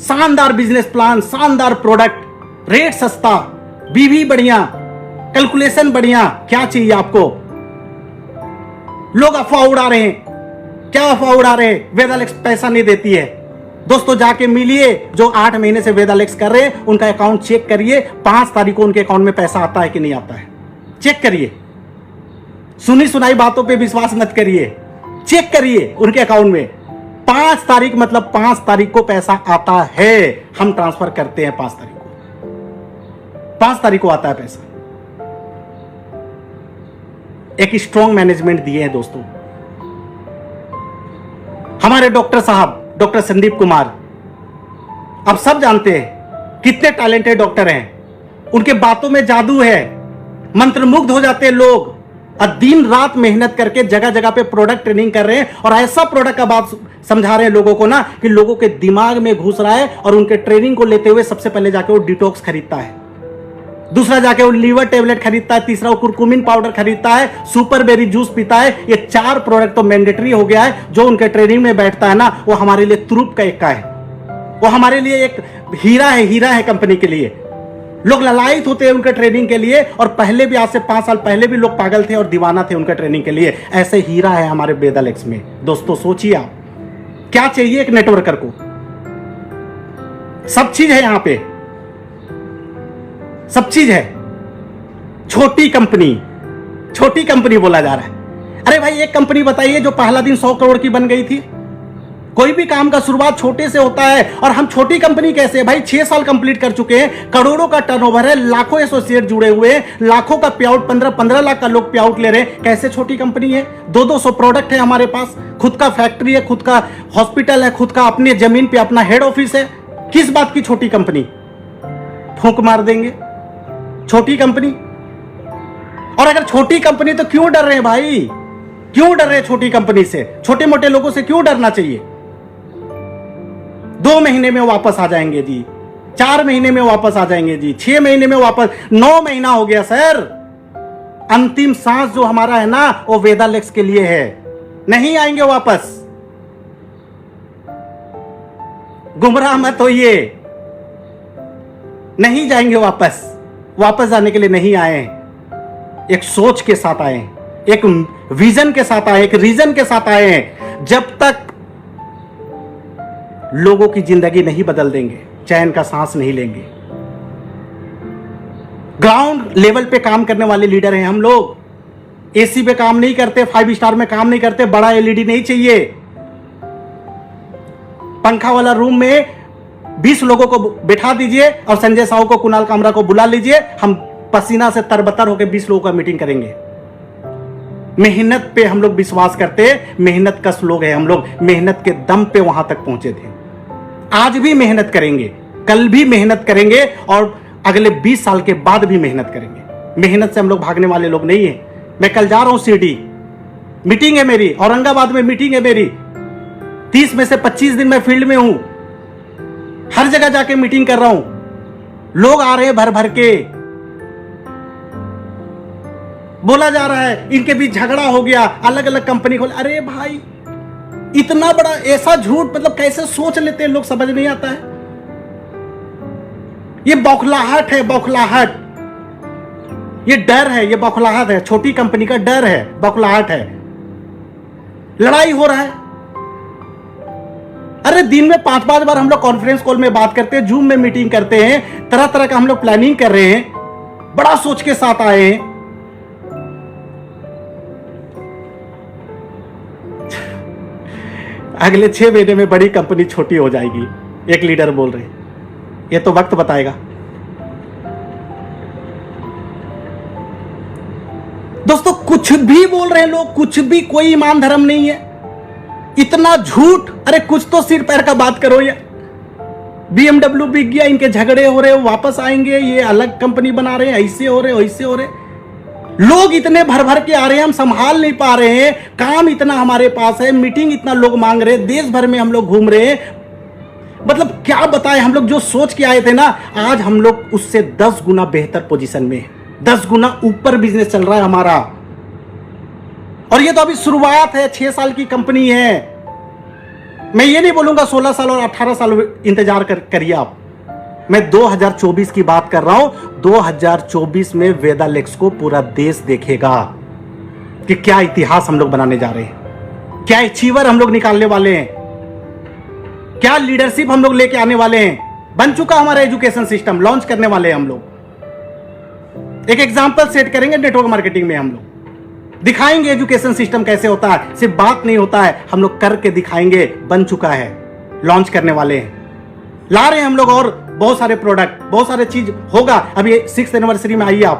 शानदार बिजनेस प्लान, शानदार प्रोडक्ट, रेट सस्ता, बीवी बढ़िया, कैलकुलेशन बढ़िया। क्या चाहिए आपको? लोग अफवाह उड़ा रहे हैं। क्या अफवाह उड़ा रहे हैं? वेदालेक्स पैसा नहीं देती है। दोस्तों जाके मिलिए जो 8 महीने से वेदालेक्स कर रहे हैं, उनका अकाउंट चेक करिए। 5 तारीख को उनके अकाउंट में पैसा आता है कि नहीं आता है, चेक करिए। सुनी सुनाई बातों पे विश्वास मत करिए, चेक करिए उनके अकाउंट में। 5 तारीख मतलब 5 तारीख को पैसा आता है। हम ट्रांसफर करते हैं 5 तारीख को, 5 तारीख को आता है पैसा। एक स्ट्रॉन्ग मैनेजमेंट दिए हैं दोस्तों हमारे डॉक्टर साहब, डॉक्टर संदीप कुमार। आप सब जानते हैं कितने टैलेंटेड डॉक्टर हैं। उनके बातों में जादू है, मंत्रमुग्ध हो जाते हैं लोग। और दिन रात मेहनत करके जगह जगह पे प्रोडक्ट ट्रेनिंग कर रहे हैं और ऐसा प्रोडक्ट का बात समझा रहे हैं लोगों को ना कि लोगों के दिमाग में घुस रहा है। और उनके ट्रेनिंग को लेते हुए सबसे पहले जाके वो डिटॉक्स खरीदता है, दूसरा जाके वो लीवर टेबलेट खरीदता है, तीसरा वो कुरकुमिन पाउडर खरीदता है, सुपर बेरी जूस पीता है। ये 4 प्रोडक्ट तो मैंडेटरी हो गया है। जो उनके ट्रेनिंग में बैठता है ना, वो हमारे लिए तुरुप का एक्का है, वो हमारे लिए एक हीरा है, हीरा है कंपनी के लिए। लोग ललायित होते हैं उनके ट्रेनिंग के लिए। और पहले भी, आज से 5 साल पहले भी लोग पागल थे और दीवाना थे उनके ट्रेनिंग के लिए। ऐसे हीरा है हमारे वेदालेक्स में। दोस्तों सोचिए आप, क्या चाहिए एक नेटवर्कर को? सब चीज है यहां पे, सब चीज है। छोटी कंपनी, छोटी कंपनी बोला जा रहा है। अरे भाई एक कंपनी बताइए जो पहला दिन 100 करोड़ की बन गई थी। कोई भी काम का शुरुआत छोटे से होता है। और हम छोटी कंपनी कैसे है भाई? 6 साल कंप्लीट कर चुके हैं, करोड़ों का टर्नओवर है, लाखों एसोसिएट जुड़े हुए हैं, लाखों का पे आउट, 15-15 लाख का लोग पे आउट ले रहे हैं। कैसे छोटी कंपनी है? 200-200 प्रोडक्ट है हमारे पास, खुद का फैक्ट्री है, खुद का हॉस्पिटल है, खुद का अपने जमीन पे अपना हेड ऑफिस है। किस बात की छोटी कंपनी? फूंक मार देंगे छोटी कंपनी। और अगर छोटी कंपनी तो क्यों डर रहे हैं भाई? क्यों डर रहे हैं छोटी कंपनी से? छोटे मोटे लोगों से क्यों डरना चाहिए? 2 महीने में वापस आ जाएंगे जी, 4 महीने में वापस आ जाएंगे जी, 6 महीने में वापस। 9 महीना हो गया सर। अंतिम सांस जो हमारा है ना, वो वेदालेक्स के लिए है। नहीं आएंगे वापस, गुमराह मत होइए। नहीं जाएंगे वापस, वापस जाने के लिए नहीं आए। एक सोच के साथ आए, एक विजन के साथ आए, एक रीजन के साथ आए। जब तक लोगों की जिंदगी नहीं बदल देंगे, चैन का सांस नहीं लेंगे। ग्राउंड लेवल पे काम करने वाले लीडर हैं हम लोग। एसी पे काम नहीं करते, 5 स्टार में काम नहीं करते, बड़ा एलईडी नहीं चाहिए। पंखा वाला रूम में 20 लोगों को बैठा दीजिए और संजय साहू को, कुणाल कामरा को बुला लीजिए। हम पसीना से तरबतर होकर 20 लोगों का मीटिंग करेंगे। मेहनत पे हम लोग विश्वास करते हैं, मेहनत कश लोग हैं हम लोग। मेहनत के दम पे वहां तक पहुंचे थे। आज भी मेहनत करेंगे, कल भी मेहनत करेंगे और अगले 20 साल के बाद भी मेहनत करेंगे। मेहनत से हम लोग भागने वाले लोग नहीं है। मैं कल जा रहा हूं शिरडी, मीटिंग है मेरी, औरंगाबाद में मीटिंग है मेरी। 30 में से 25 दिन मैं फील्ड में हूं, हर जगह जाके मीटिंग कर रहा हूं। लोग आ रहे हैं भर भर के। बोला जा रहा है इनके बीच झगड़ा हो गया, अलग अलग कंपनी खोल। अरे भाई इतना बड़ा ऐसा झूठ, मतलब कैसे सोच लेते हैं लोग, समझ नहीं आता है। ये बौखलाहट है, बौखलाहट, ये डर है, ये बौखलाहट है, छोटी कंपनी का डर है, बौखलाहट है। लड़ाई हो रहा है। अरे दिन में 5-5 बार हम लोग कॉन्फ्रेंस कॉल में बात करते हैं, जूम में मीटिंग करते हैं, तरह तरह का हम लोग प्लानिंग कर रहे हैं, बड़ा सोच के साथ आए हैं। अगले 6 महीने में बड़ी कंपनी छोटी हो जाएगी, एक लीडर बोल रहे हैं। ये तो वक्त बताएगा। दोस्तों कुछ भी बोल रहे हैं लोग, कुछ भी, कोई ईमान धर्म नहीं है, इतना झूठ। अरे कुछ तो सिर पैर का बात करो यार। BMW बिक गया, इनके झगड़े हो रहे, वापस आएंगे, ये अलग कंपनी बना रहे हैं, ऐसे हो रहे, वैसे हो रहे। लोग इतने भर भर के आ रहे हैं, हम संभाल नहीं पा रहे हैं, काम इतना हमारे पास है, मीटिंग इतना लोग मांग रहे हैं, देश भर में हम लोग घूम रहे हैं। मतलब क्या बताएं, हम लोग जो सोच के आए थे ना, आज हम लोग उससे 10 गुना बेहतर पोजीशन में, 10 गुना ऊपर बिजनेस चल रहा है हमारा। और ये तो अभी शुरुआत है, 6 साल की कंपनी है। मैं ये नहीं बोलूंगा 16 साल और 18 साल इंतजार करिए आप। मैं 2024 की बात कर रहा हूं। 2024 में वेदालेक्स को पूरा देश देखेगा कि क्या इतिहास हम लोग बनाने जा रहे हैं, क्या अचीवर हम लोग निकालने वाले हैं, क्या लीडरशिप हम लोग लेके आने वाले हैं। बन चुका हमारा एजुकेशन सिस्टम, लॉन्च करने वाले हैं हम लोग। एक एग्जांपल सेट करेंगे नेटवर्क मार्केटिंग में, हम लोग दिखाएंगे एजुकेशन सिस्टम कैसे होता है। सिर्फ बात नहीं होता है, हम लोग करके दिखाएंगे। बन चुका है, लॉन्च करने वाले हैं, ला रहे हैं हम लोग। और बहुत सारे प्रोडक्ट, बहुत सारे चीज होगा। अभी 6th एनिवर्सरी में आइए आप,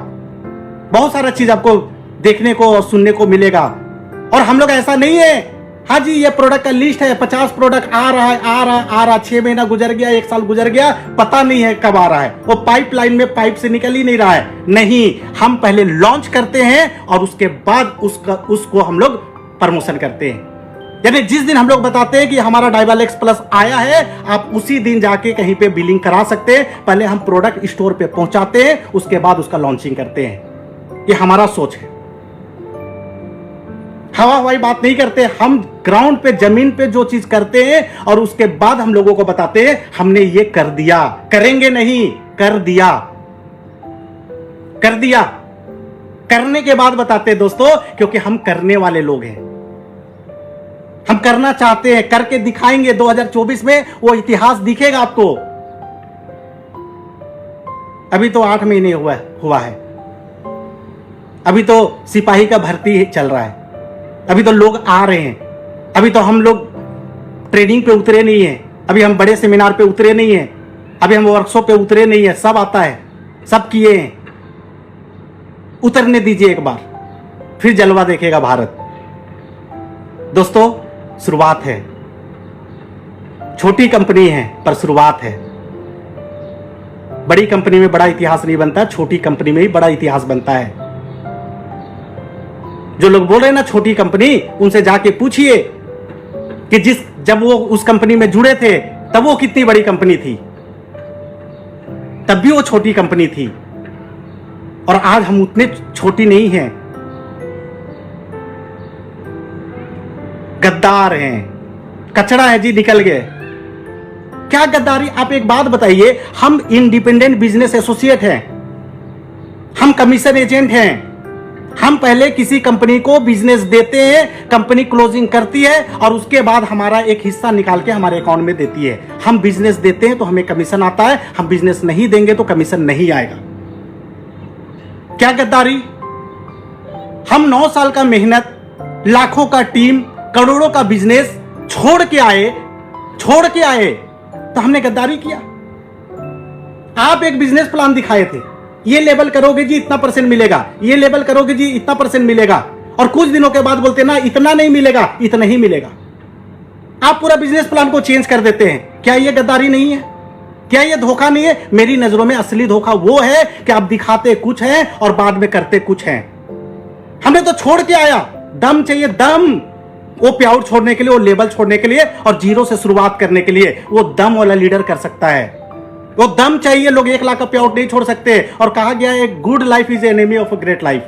बहुत सारा चीज आपको देखने को और सुनने को मिलेगा। और हम लोग ऐसा नहीं है, हाँ जी ये प्रोडक्ट का लिस्ट है, 50 प्रोडक्ट आ रहा है, आ रहा आ रहा, 6 महीना गुजर गया, 1 साल गुजर गया, पता नहीं है कब आ रहा है। वो पाइपलाइन में पाइप से निकल ही नहीं रहा है। नहीं, हम पहले लॉन्च करते हैं और उसके बाद उसको हम लोग प्रमोशन करते हैं। यानी जिस दिन हम लोग बताते हैं कि हमारा डायवालेक्स प्लस आया है, आप उसी दिन जाके कहीं पे बिलिंग करा सकते हैं। पहले हम प्रोडक्ट स्टोर पे पहुंचाते हैं, उसके बाद उसका लॉन्चिंग करते हैं। ये हमारा सोच है, हवा हवाई बात नहीं करते। हम ग्राउंड पे, जमीन पे जो चीज करते हैं और उसके बाद हम लोगों को बताते हैं हमने ये कर दिया। करेंगे नहीं, कर दिया, कर दिया। करने के बाद बताते हैं दोस्तों, क्योंकि हम करने वाले लोग हैं, हम करना चाहते हैं, करके दिखाएंगे। 2024 में वो इतिहास दिखेगा आपको। अभी तो 8 महीने हुआ है, अभी तो सिपाही का भर्ती चल रहा है, अभी तो लोग आ रहे हैं, अभी तो हम लोग ट्रेनिंग पे उतरे नहीं हैं, अभी हम बड़े सेमिनार पे उतरे नहीं हैं, अभी हम वर्कशॉप पे उतरे नहीं हैं। सब आता है, सब किए हैं। उतरने दीजिए एक बार, फिर जलवा देखेगा भारत। दोस्तों शुरुआत है, छोटी कंपनी है पर शुरुआत है। बड़ी कंपनी में बड़ा इतिहास नहीं बनता, छोटी कंपनी में ही बड़ा इतिहास बनता है। जो लोग बोल रहे हैं ना छोटी कंपनी, उनसे जाके पूछिए कि जब वो उस कंपनी में जुड़े थे तब वो कितनी बड़ी कंपनी थी, तब भी वो छोटी कंपनी थी। और आज हम उतने छोटी नहीं हैं। गद्दार हैं, कचड़ा है जी, निकल गए। क्या गद्दारी? आप एक बात बताइए, हम इंडिपेंडेंट बिजनेस एसोसिएट हैं, हम कमीशन एजेंट हैं। हम पहले किसी कंपनी को बिजनेस देते हैं, कंपनी क्लोजिंग करती है और उसके बाद हमारा एक हिस्सा निकाल के हमारे अकाउंट में देती है। हम बिजनेस देते हैं तो हमें कमीशन आता है, हम बिजनेस नहीं देंगे तो कमीशन नहीं आएगा। क्या गद्दारी? हम 9 साल का मेहनत, लाखों का टीम, करोड़ों का बिजनेस छोड़ के आए तो हमने गद्दारी किया। आप एक बिजनेस प्लान दिखाए थे, ये लेवल करोगे जी इतना % मिलेगा, ये लेवल करोगे जी इतना % मिलेगा, और कुछ दिनों के बाद बोलते ना इतना नहीं मिलेगा, इतना ही मिलेगा। आप पूरा बिजनेस प्लान को चेंज कर देते हैं। क्या ये गद्दारी नहीं है? क्या ये धोखा नहीं है? मेरी नजरों में असली धोखा वो है कि आप दिखाते कुछ हैं और बाद में करते कुछ हैं। हमने तो छोड़ के आया, दम चाहिए, दम। वो प्याउट छोड़ने के लिए, वो लेवल छोड़ने के लिए और जीरो से शुरुआत करने के लिए वो दम वाला लीडर कर सकता है। वो दम चाहिए। लोग 1 लाख का पेआउट नहीं छोड़ सकते। और कहा गया है good life is enemy of a great life.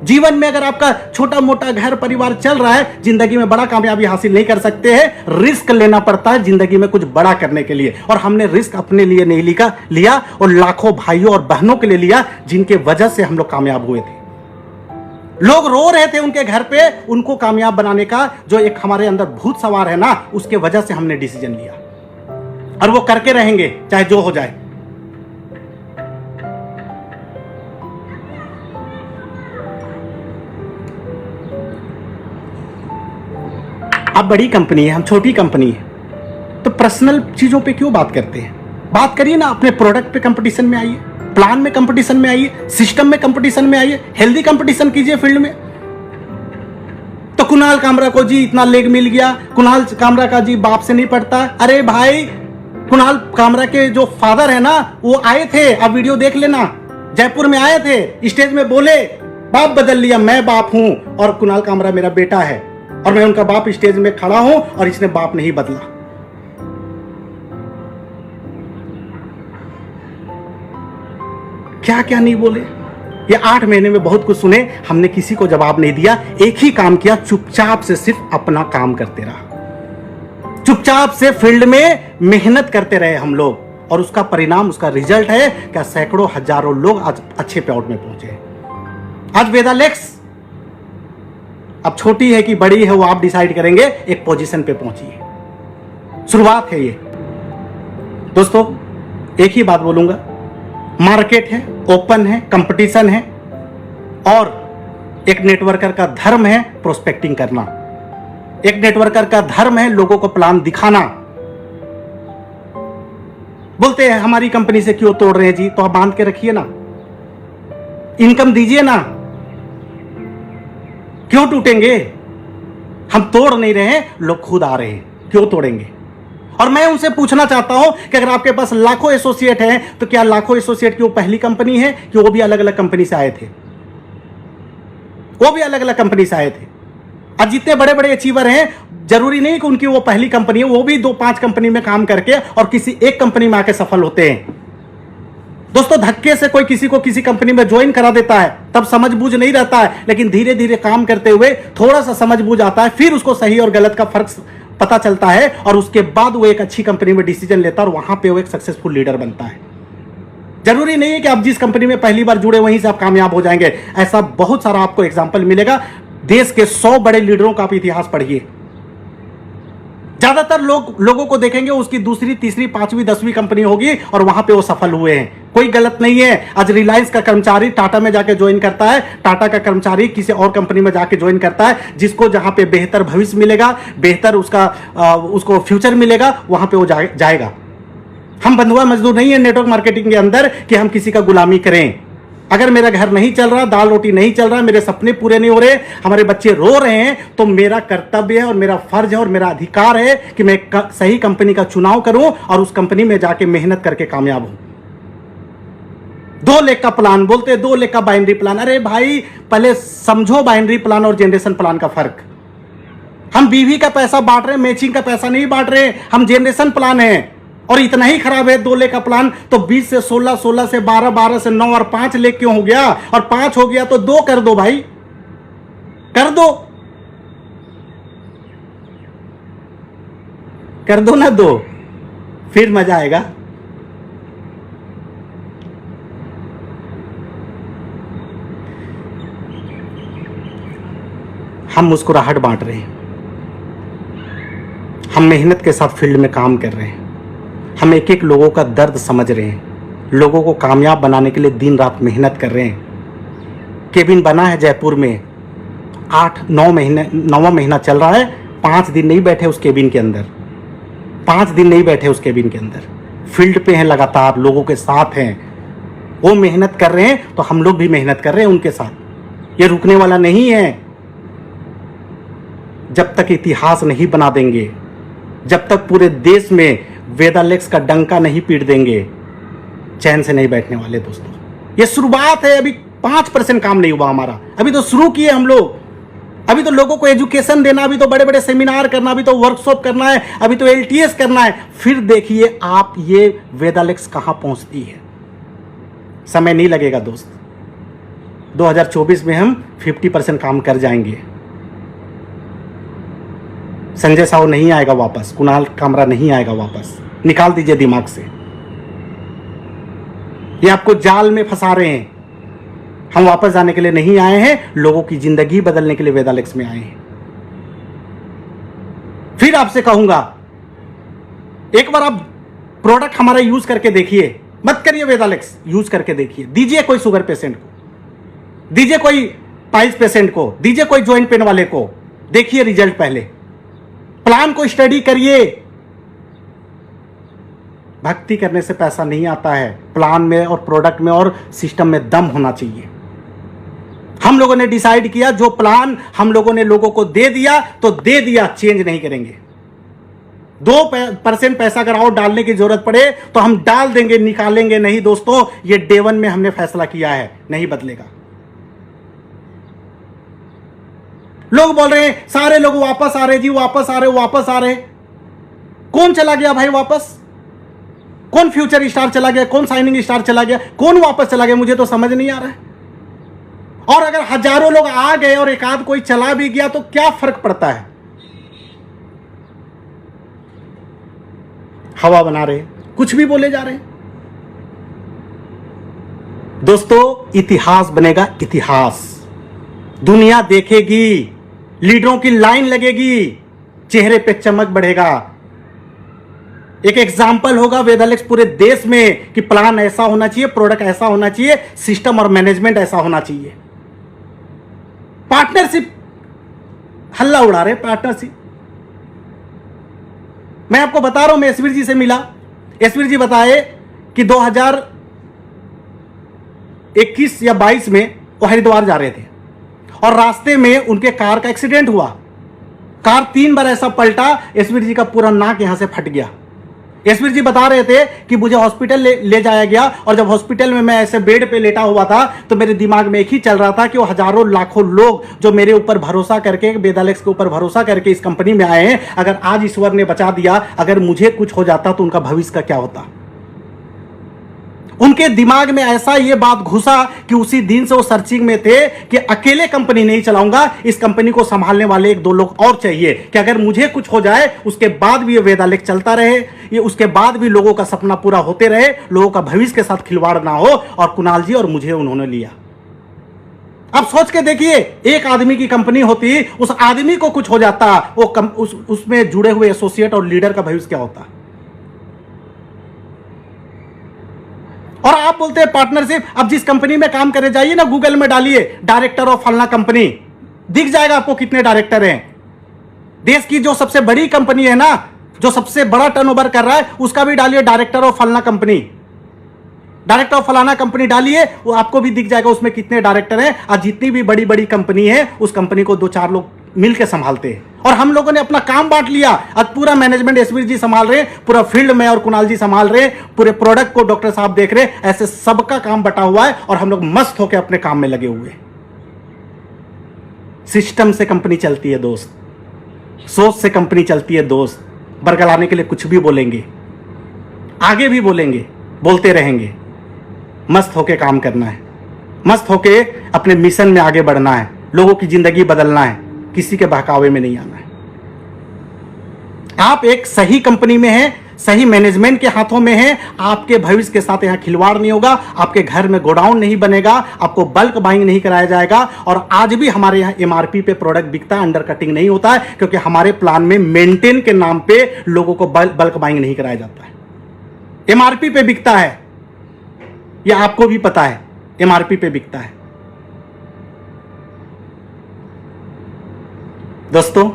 जीवन में अगर आपका छोटा मोटा घर परिवार चल रहा है, जिंदगी में बड़ा कामयाबी हासिल नहीं कर सकते हैं। रिस्क लेना पड़ता है जिंदगी में कुछ बड़ा करने के लिए, और हमने रिस्क अपने लिए नहीं लिया और लाखों भाइयों और बहनों के लिए लिया, जिनके वजह से हम लोग कामयाब हुए थे। लोग रो रहे थे उनके घर पे, उनको कामयाब बनाने का जो एक हमारे अंदर भूत सवार है ना, उसके वजह से हमने डिसीजन लिया, और वो करके रहेंगे चाहे जो हो जाए। आप बड़ी कंपनी है, हम छोटी कंपनी है, तो पर्सनल चीजों पे क्यों बात करते हैं? बात करिए ना, अपने प्रोडक्ट पे कंपटीशन में आइए, प्लान में कंपटीशन में आइए, सिस्टम में कंपटीशन में आइए, हेल्दी कंपटीशन कीजिए फील्ड में। तो कुणाल कामरा को जी इतना लेग मिल गया, कुणाल कामरा का जी बाप से नहीं पड़ता। अरे भाई, कुणाल कामरा के जो फादर है ना, वो आए थे, आप वीडियो देख लेना, जयपुर में आए थे, स्टेज में बोले बाप बदल लिया, मैं बाप हूं और कुणाल कामरा मेरा बेटा है और मैं उनका बाप, स्टेज में खड़ा हूं और इसने बाप नहीं बदला। क्या क्या नहीं बोले। ये 8 महीने में बहुत कुछ सुने, हमने किसी को जवाब नहीं दिया, एक ही काम किया, चुपचाप से सिर्फ अपना काम करते रहा, चुपचाप से फील्ड में मेहनत करते रहे हम लोग, और उसका परिणाम, उसका रिजल्ट है क्या सैकड़ों हजारों लोग आज अच्छे पेआउट में पहुंचे। आज वेदालेक्स अब छोटी है कि बड़ी है वो आप डिसाइड करेंगे, एक पोजीशन पे पहुंची है, शुरुआत है ये। दोस्तों एक ही बात बोलूंगा, मार्केट है, ओपन है, कंपटीशन है, और एक नेटवर्कर का धर्म है प्रोस्पेक्टिंग करना, एक नेटवर्कर का धर्म है लोगों को प्लान दिखाना। बोलते हैं हमारी कंपनी से क्यों तोड़ रहे हैं जी, तो आप बांध के रखिए ना, इनकम दीजिए ना, क्यों टूटेंगे? हम तोड़ नहीं रहे हैं, लोग खुद आ रहे हैं, क्यों तोड़ेंगे? और मैं उनसे पूछना चाहता हूं कि अगर आपके पास लाखों एसोसिएट हैं, तो क्या लाखों एसोसिएट की वो पहली कंपनी है कि वो भी अलग अलग कंपनी से आए थे? वो भी अलग अलग कंपनी से आए थे। आज जितने बड़े बड़े अचीवर हैं, जरूरी नहीं कि उनकी वो पहली कंपनी है, वो भी 2-5 कंपनी में काम करके और किसी एक कंपनी में आके सफल होते हैं। दोस्तों धक्के से कोई किसी को किसी कंपनी में ज्वाइन करा देता है, तब समझ बूझ नहीं रहता है, लेकिन धीरे धीरे काम करते हुए थोड़ा सा समझ बूझ आता है, फिर उसको सही और गलत का फर्क पता चलता है, और उसके बाद वो एक अच्छी कंपनी में डिसीजन लेता है और वहां पे वो एक सक्सेसफुल लीडर बनता है। जरूरी नहीं है कि आप जिस कंपनी में पहली बार जुड़े वहीं से आप कामयाब हो जाएंगे, ऐसा बहुत सारा आपको एग्जाम्पल मिलेगा। देश के 100 बड़े लीडरों का आप इतिहास पढ़िए, ज्यादातर लोगों को देखेंगे उसकी दूसरी, तीसरी, 5वीं, 10वीं कंपनी होगी और वहां पे वो सफल हुए हैं। कोई गलत नहीं है। आज रिलायंस का कर्मचारी टाटा में जाके ज्वाइन करता है, टाटा का कर्मचारी किसी और कंपनी में जाके ज्वाइन करता है, जिसको जहां पे बेहतर भविष्य मिलेगा, बेहतर उसको फ्यूचर मिलेगा, वहां पे वो जाएगा। हम बंधुआ मजदूर नहीं है नेटवर्क मार्केटिंग के अंदर कि हम किसी का गुलामी करें। अगर मेरा घर नहीं चल रहा, दाल रोटी नहीं चल रहा, मेरे सपने पूरे नहीं हो रहे, हमारे बच्चे रो रहे हैं, तो मेरा कर्तव्य है और मेरा फर्ज है और मेरा अधिकार है कि मैं सही कंपनी का चुनाव करूं और उस कंपनी में जाके मेहनत करके कामयाब हूं। 2 लेख का प्लान बोलते हैं, 2 लेख का बाइनरी प्लान। अरे भाई पहले समझो बाइनरी प्लान और जनरेशन प्लान का फर्क। हम बीवी का पैसा बांट रहे हैं, मैचिंग का पैसा नहीं बांट रहे, हम जनरेशन प्लान है। और इतना ही खराब है 2 लेख का प्लान, तो 20 से 16, 16 से 12, 12 से 9 और 5 लेख क्यों हो गया? और 5 हो गया तो 2 कर दो भाई, कर दो ना 2, फिर मजा आएगा। हम मुस्कुराहट बांट रहे हैं, हम मेहनत के साथ फील्ड में काम कर रहे हैं, हम एक एक लोगों का दर्द समझ रहे हैं, लोगों को कामयाब बनाने के लिए दिन रात मेहनत कर रहे हैं। केबिन बना है जयपुर में, 9वां महीना चल रहा है, 5 दिन नहीं बैठे उस केबिन के अंदर, 5 दिन नहीं बैठे उस केबिन के अंदर, फील्ड पे हैं, लगातार लोगों के साथ हैं। वो मेहनत कर रहे हैं तो हम लोग भी मेहनत कर रहे हैं उनके साथ। ये रुकने वाला नहीं है। जब तक इतिहास नहीं बना देंगे, जब तक पूरे देश में वेदालेक्स का डंका नहीं पीट देंगे, चैन से नहीं बैठने वाले। दोस्तों ये शुरुआत है, अभी 5% काम नहीं हुआ हमारा, अभी तो शुरू किए हम लोग। अभी तो लोगों को एजुकेशन देना, अभी तो बड़े बड़े सेमिनार करना, अभी तो वर्कशॉप करना है, अभी तो LTS करना है। फिर देखिए आप ये वेदालेक्स कहां पहुंचती है। समय नहीं लगेगा दोस्त, 2024 में हम 50% काम कर जाएंगे। संजय साहू नहीं आएगा वापस, कुणाल कामरा नहीं आएगा वापस, निकाल दीजिए दिमाग से। ये आपको जाल में फंसा रहे हैं। हम वापस जाने के लिए नहीं आए हैं, लोगों की जिंदगी बदलने के लिए वेदालेक्स में आए हैं। फिर आपसे कहूंगा, एक बार आप प्रोडक्ट हमारा यूज करके देखिए, मत करिए वेदालेक्स, यूज करके देखिए। दीजिए कोई शुगर पेशेंट को, दीजिए कोई पाइल्स पेशेंट को, दीजिए कोई ज्वाइंट पेन वाले को, देखिए रिजल्ट पहले। प्लान को स्टडी करिए। भक्ति करने से पैसा नहीं आता है, प्लान में और प्रोडक्ट में और सिस्टम में दम होना चाहिए। हम लोगों ने डिसाइड किया, जो प्लान हम लोगों ने लोगों को दे दिया तो दे दिया, चेंज नहीं करेंगे। 2% पैसा अगर और डालने की जरूरत पड़े तो हम डाल देंगे, निकालेंगे नहीं दोस्तों। ये डे 1 में हमने फैसला किया है, नहीं बदलेगा। लोग बोल रहे हैं सारे लोग वापस आ रहे जी, वापस आ रहे, वापस आ रहे। कौन चला गया भाई वापस? कौन फ्यूचर स्टार चला गया? कौन शाइनिंग स्टार चला गया? कौन वापस चला गया? मुझे तो समझ नहीं आ रहा है। और अगर हजारों लोग आ गए और एक आध कोई चला भी गया तो क्या फर्क पड़ता है? हवा बना रहे, कुछ भी बोले जा रहे। दोस्तों, इतिहास बनेगा, इतिहास दुनिया देखेगी, लीडरों की लाइन लगेगी, चेहरे पे चमक बढ़ेगा। एक एग्जाम्पल होगा वेदालेक्स पूरे देश में कि प्लान ऐसा होना चाहिए, प्रोडक्ट ऐसा होना चाहिए, सिस्टम और मैनेजमेंट ऐसा होना चाहिए। पार्टनरशिप हल्ला उड़ा रहे, पार्टनरशिप। मैं आपको बता रहा हूं, मैं एसवीर जी से मिला, एसवीर जी बताए कि 2021 या 22 में वो हरिद्वार जा रहे थे और रास्ते में उनके कार का एक्सीडेंट हुआ। कार 3 बार ऐसा पलटा, एसवीर जी का पूरा नाक यहां से फट गया। एसवीर जी बता रहे थे कि मुझे हॉस्पिटल ले जाया गया और जब हॉस्पिटल में मैं ऐसे बेड पे लेटा हुआ था तो मेरे दिमाग में एक ही चल रहा था कि वो हजारों लाखों लोग जो मेरे ऊपर भरोसा करके, वेदालेक्स के ऊपर भरोसा करके इस कंपनी में आए हैं, अगर आज ईश्वर ने बचा दिया, अगर मुझे कुछ हो जाता तो उनका भविष्य का क्या होता। उनके दिमाग में ऐसा ये बात घुसा कि उसी दिन से वो सर्चिंग में थे कि अकेले कंपनी नहीं चलाऊंगा, इस कंपनी को संभालने वाले 1-2 लोग और चाहिए कि अगर मुझे कुछ हो जाए उसके बाद भी ये वेदालेक्स चलता रहे, ये उसके बाद भी लोगों का सपना पूरा होते रहे, लोगों का भविष्य के साथ खिलवाड़ ना हो। और कुणाल जी और मुझे उन्होंने लिया। अब सोच के देखिए, एक आदमी की कंपनी होती, उस आदमी को कुछ हो जाता, वो उसमें जुड़े हुए एसोसिएट और लीडर का भविष्य क्या होता। और आप बोलते हैं पार्टनरशिप। अब जिस कंपनी में काम करे जाइए ना, गूगल में डालिए डायरेक्टर ऑफ फलना कंपनी, दिख जाएगा आपको कितने डायरेक्टर हैं। देश की जो सबसे बड़ी कंपनी है ना, जो सबसे बड़ा टर्नओवर कर रहा है, उसका भी डालिए डायरेक्टर ऑफ फलना कंपनी, डायरेक्टर ऑफ फलाना कंपनी डालिए, वो आपको भी दिख जाएगा उसमें कितने डायरेक्टर हैं। और जितनी भी बड़ी बड़ी कंपनी है, उस कंपनी को 2-4 लोग मिलकर संभालते हैं। और हम लोगों ने अपना काम बांट लिया। आज पूरा मैनेजमेंट एसवीर जी संभाल रहे हैं, पूरा फील्ड में और कुणाल जी संभाल रहे हैं, पूरे प्रोडक्ट को डॉक्टर साहब देख रहे हैं। ऐसे सबका काम बटा हुआ है और हम लोग मस्त होकर अपने काम में लगे हुए। सिस्टम से कंपनी चलती है दोस्त, सोच से कंपनी चलती है दोस्त। बरगलाने के लिए कुछ भी बोलेंगे, आगे भी बोलेंगे, बोलते रहेंगे। मस्त होके काम करना है, मस्त होके अपने मिशन में आगे बढ़ना है, लोगों की जिंदगी बदलना है, किसी के बहकावे में नहीं आना है। आप एक सही कंपनी में हैं, सही मैनेजमेंट के हाथों में हैं, आपके भविष्य के साथ यहां खिलवाड़ नहीं होगा, आपके घर में गोडाउन नहीं बनेगा, आपको बल्क बाइंग नहीं कराया जाएगा। और आज भी हमारे यहां एमआरपी पे प्रोडक्ट बिकता है, अंडर कटिंग नहीं होता है, क्योंकि हमारे प्लान में मेंटेन के नाम पे लोगों को बल्क बाइंग नहीं कराया जाता है। एमआरपी पे बिकता है, यह आपको भी पता है, एमआरपी पे बिकता है। दोस्तों,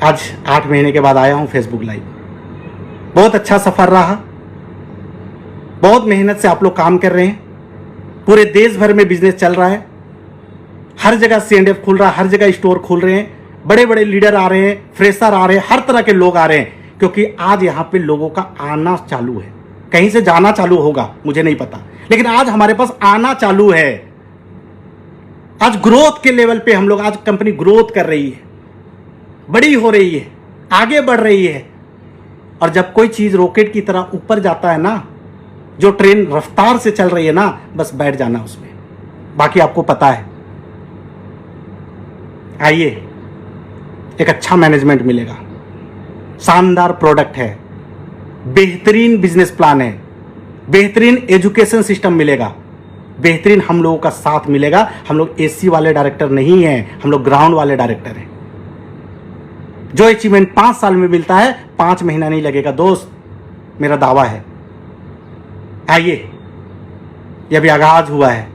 आज 8 महीने के बाद आया हूं फेसबुक लाइव। बहुत अच्छा सफर रहा, बहुत मेहनत से आप लोग काम कर रहे हैं, पूरे देश भर में बिजनेस चल रहा है, हर जगह C&F खुल रहा है, हर जगह स्टोर खुल रहे हैं, बड़े बड़े लीडर आ रहे हैं, फ्रेशर आ रहे हैं, हर तरह के लोग आ रहे हैं, क्योंकि आज यहां पे लोगों का आना चालू है। कहीं से जाना चालू होगा मुझे नहीं पता, लेकिन आज हमारे पास आना चालू है। आज ग्रोथ के लेवल पे हम लोग, आज कंपनी ग्रोथ कर रही है, बड़ी हो रही है, आगे बढ़ रही है। और जब कोई चीज रॉकेट की तरह ऊपर जाता है ना, जो ट्रेन रफ्तार से चल रही है ना, बस बैठ जाना उसमें। बाकी आपको पता है। आइए, एक अच्छा मैनेजमेंट मिलेगा, शानदार प्रोडक्ट है, बेहतरीन बिजनेस प्लान है, बेहतरीन एजुकेशन सिस्टम मिलेगा, बेहतरीन हम लोगों का साथ मिलेगा। हम लोग एसी वाले डायरेक्टर नहीं हैं, हम लोग ग्राउंड वाले डायरेक्टर हैं। जो अचीवमेंट 5 साल में मिलता है 5 महीना नहीं लगेगा दोस्त, मेरा दावा है। आइए, यह भी आगाज हुआ है,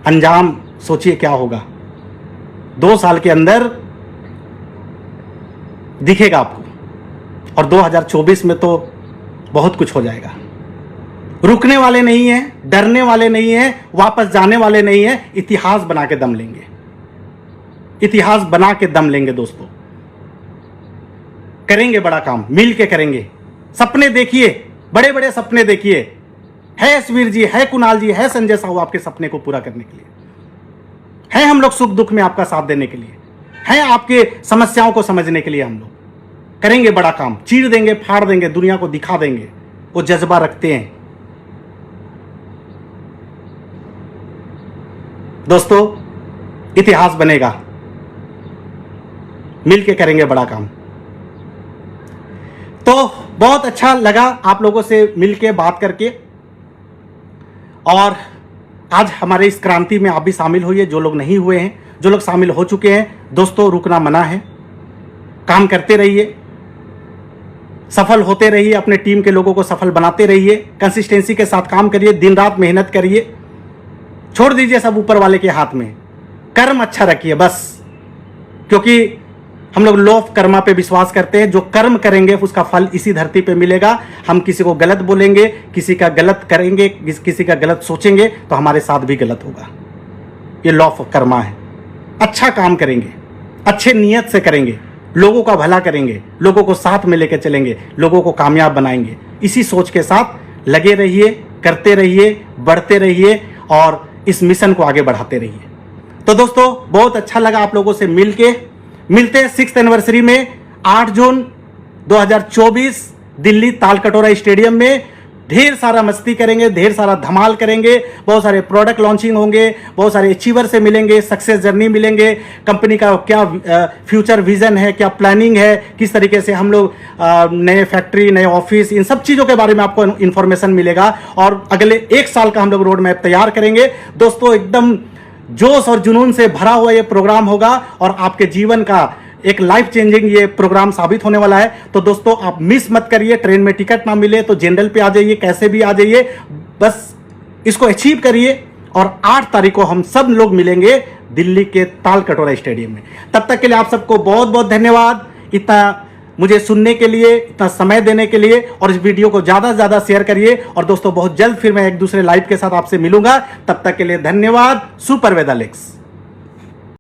अंजाम सोचिए क्या होगा। 2 साल के अंदर दिखेगा आपको, और 2024 में तो बहुत कुछ हो जाएगा। रुकने वाले नहीं हैं, डरने वाले नहीं हैं, वापस जाने वाले नहीं हैं, इतिहास बना के दम लेंगे, इतिहास बना के दम लेंगे दोस्तों। करेंगे बड़ा काम, मिल के करेंगे। सपने देखिए, बड़े बड़े सपने देखिए। है एसवीर जी, है कुणाल जी, है संजय साहू आपके सपने को पूरा करने के लिए, है हम लोग सुख दुख में आपका साथ देने के लिए, है आपके समस्याओं को समझने के लिए। हम लोग करेंगे बड़ा काम, चीर देंगे, फाड़ देंगे, दुनिया को दिखा देंगे। वो जज्बा रखते हैं दोस्तों, इतिहास बनेगा, मिलके करेंगे बड़ा काम। तो बहुत अच्छा लगा आप लोगों से मिलके बात करके, और आज हमारे इस क्रांति में आप भी शामिल होइए, जो लोग नहीं हुए हैं। जो लोग शामिल हो चुके हैं दोस्तों, रुकना मना है, काम करते रहिए, सफल होते रहिए, अपने टीम के लोगों को सफल बनाते रहिए, कंसिस्टेंसी के साथ काम करिए, दिन रात मेहनत करिए, छोड़ दीजिए सब ऊपर वाले के हाथ में। कर्म अच्छा रखिए बस, क्योंकि हम लोग लॉ ऑफ कर्मा पे विश्वास करते हैं। जो कर्म करेंगे उसका फल इसी धरती पे मिलेगा। हम किसी को गलत बोलेंगे, किसी का गलत करेंगे, किसी का गलत सोचेंगे तो हमारे साथ भी गलत होगा। ये लॉ ऑफ कर्मा है। अच्छा काम करेंगे, अच्छे नियत से करेंगे, लोगों का भला करेंगे, लोगों को साथ में लेकर चलेंगे, लोगों को कामयाब बनाएंगे। इसी सोच के साथ लगे रहिए, करते रहिए, बढ़ते रहिए और इस मिशन को आगे बढ़ाते रहिए। तो दोस्तों, बहुत अच्छा लगा आप लोगों से मिलके। मिलते हैं 6th एनिवर्सरी में 8 जून 2024 दिल्ली तालकटोरा स्टेडियम में। ढेर सारा मस्ती करेंगे, ढेर सारा धमाल करेंगे, बहुत सारे प्रोडक्ट लॉन्चिंग होंगे, बहुत सारे अचीवर से मिलेंगे, सक्सेस जर्नी मिलेंगे, कंपनी का क्या फ्यूचर विजन है, क्या प्लानिंग है, किस तरीके से हम लोग नए फैक्ट्री, नए ऑफिस, इन सब चीज़ों के बारे में आपको इन्फॉर्मेशन मिलेगा। और अगले 1 साल का हम लोग रोड मैप तैयार करेंगे दोस्तों। एकदम जोश और जुनून से भरा हुआ ये प्रोग्राम होगा और आपके जीवन का एक लाइफ चेंजिंग ये प्रोग्राम साबित होने वाला है। तो दोस्तों, आप मिस मत करिए। ट्रेन में टिकट ना मिले तो जनरल पे आ जाइए, कैसे भी आ जाइए, बस इसको अचीव करिए। और 8 तारीख को हम सब लोग मिलेंगे दिल्ली के तालकटोरा स्टेडियम में। तब तक के लिए आप सबको बहुत बहुत धन्यवाद, इतना मुझे सुनने के लिए, इतना समय देने के लिए। और इस वीडियो को ज़्यादा से ज़्यादा शेयर करिए। और दोस्तों, बहुत जल्द फिर मैं एक दूसरे लाइव के साथ आपसे मिलूंगा। तब तक के लिए धन्यवाद। सुपर वेद एलेक्स।